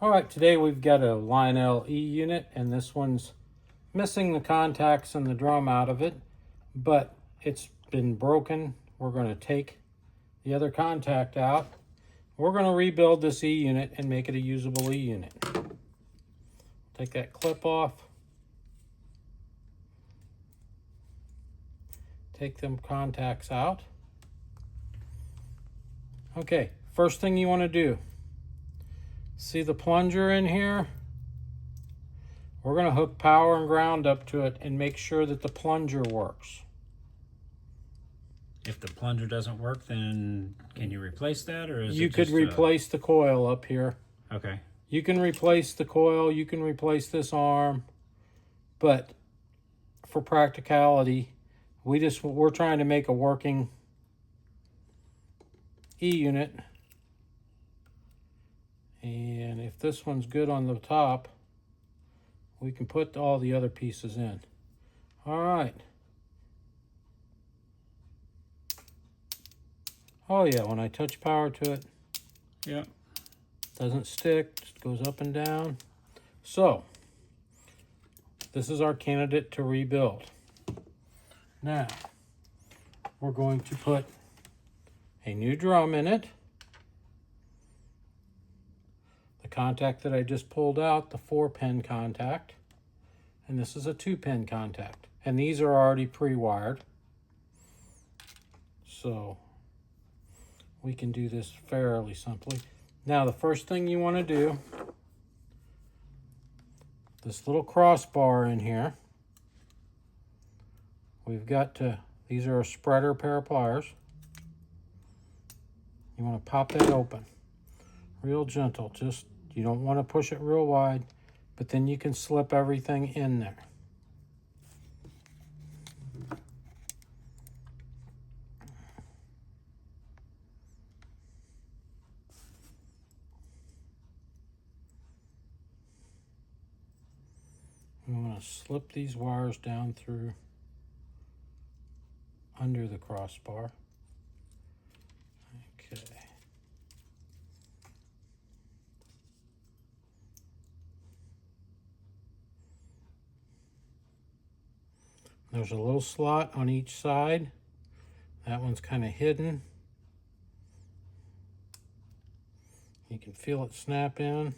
All right, today we've got a Lionel E unit, and this one's missing the contacts and the drum out of it, but it's been broken. We're going to take the other contact out. We're going to rebuild this E unit and make it a usable E unit. Take that clip off. Take them contacts out. Okay, first thing you want to do, see the plunger in here? We're going to hook power and ground up to it and make sure that the plunger works. If the plunger doesn't work, then can you replace that, or is you it could just replace the coil up here. Okay. You can replace the coil, you can replace this arm, but for practicality, we're trying to make a working E unit. And if this one's good on the top, we can put all the other pieces in. All right. Oh yeah, when I touch power to it, yeah, doesn't stick, just goes up and down. So, this is our candidate to rebuild. Now, we're going to put a new drum in it. The contact that I just pulled out, the 4-pin contact, and this is a 2-pin contact. And these are already pre-wired. So, we can do this fairly simply. Now, the first thing you want to do, this little crossbar in here, we've got to, these are a spreader pair of pliers. You want to pop that open real gentle. Just, you don't want to push it real wide, but then you can slip everything in there. I'm going to slip these wires down through under the crossbar. Okay. There's a little slot on each side. That one's kind of hidden. You can feel it snap in.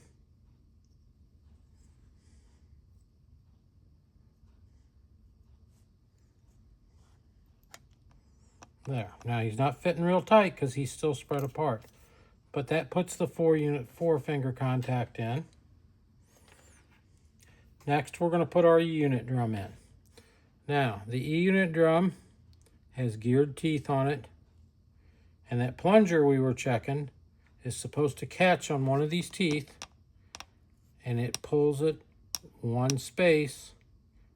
There. Now he's not fitting real tight because he's still spread apart. But that puts the 4-finger contact in. Next, we're going to put our E unit drum in. Now, the E unit drum has geared teeth on it. And that plunger we were checking is supposed to catch on one of these teeth. And it pulls it one space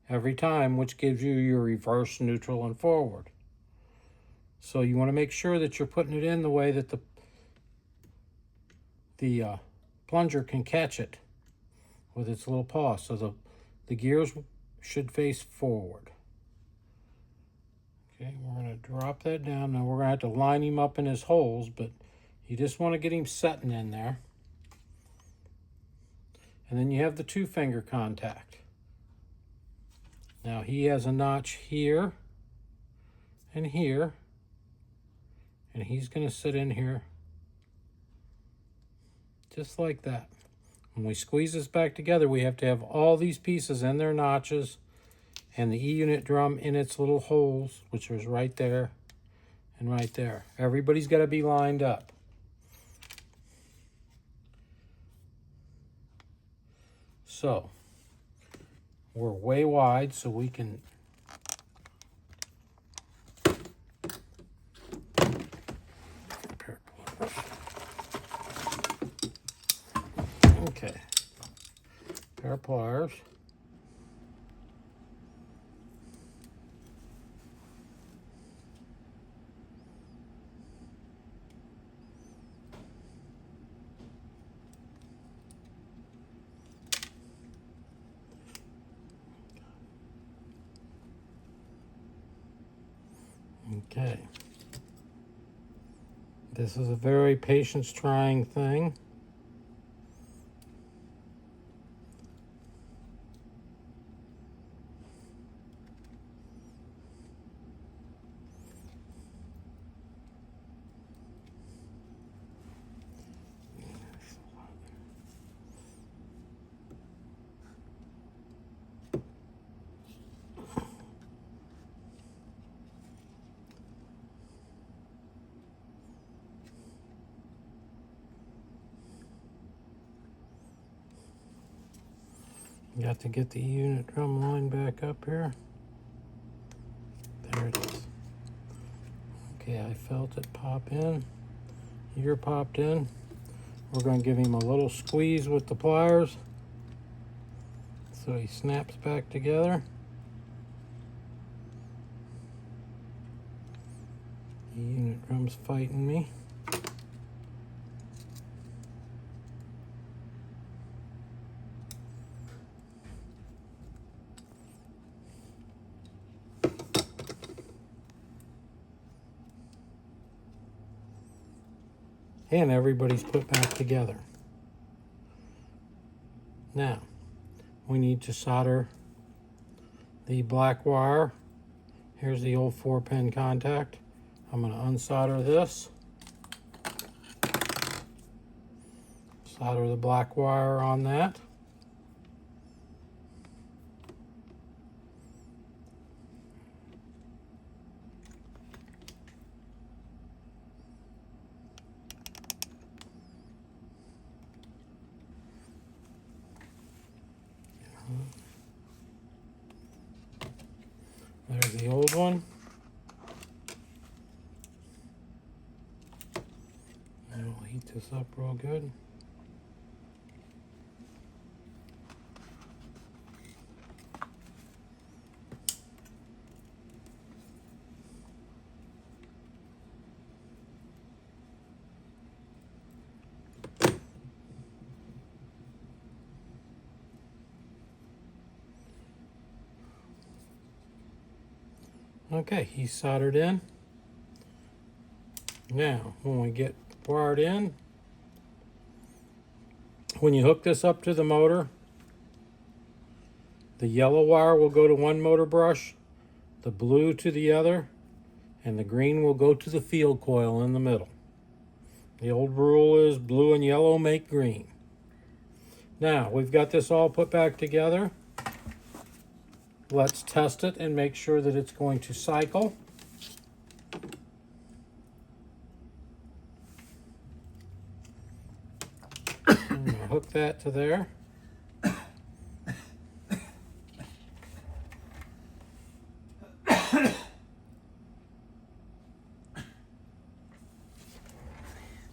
every time, which gives you your reverse, neutral, and forward. So you want to make sure that you're putting it in the way that the plunger can catch it with its little paw. So the gears should face forward. Okay, we're going to drop that down. Now we're going to have to line him up in his holes, but you just want to get him setting in there. And then you have the 2-finger contact. Now he has a notch here and here. And he's going to sit in here just like that. When we squeeze this back together, we have to have all these pieces in their notches and the E unit drum in its little holes, which is right there and right there. Everybody's got to be lined up. So, we're way wide, so we can okay, pair of pliers. Okay. This is a very patience-trying thing. Got to get the E-unit drum line back up here. There it is. Okay, I felt it pop in. Ear popped in. We're going to give him a little squeeze with the pliers so he snaps back together. E-unit drum's fighting me. And everybody's put back together. Now, we need to solder the black wire. Here's the old 4-pin contact. I'm going to unsolder this. Solder the black wire on that. There's the old one. And we'll heat this up real good. Okay, he's soldered in. Now, when we get wired in, when you hook this up to the motor, the yellow wire will go to one motor brush, the blue to the other, and the green will go to the field coil in the middle. The old rule is blue and yellow make green. Now, we've got this all put back together. Let's test it and make sure that it's going to cycle. I'm going to hook that to there.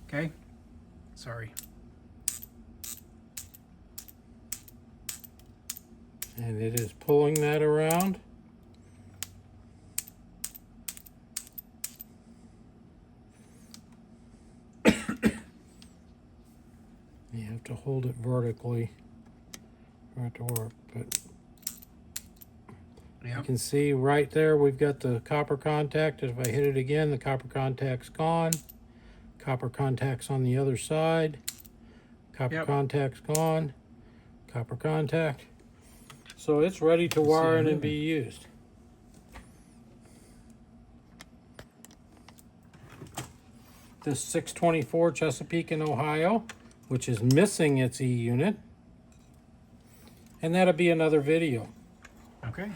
Okay. Sorry. And it is pulling that around. You have to hold it vertically for it to work, but you can see right there we've got the copper contact. If I hit it again, the copper contact's gone. Copper contact's on the other side. Copper contact's gone. Copper contact. So it's ready to wire in and be used. This 624 Chesapeake in Ohio, which is missing its E unit. And that'll be another video. Okay.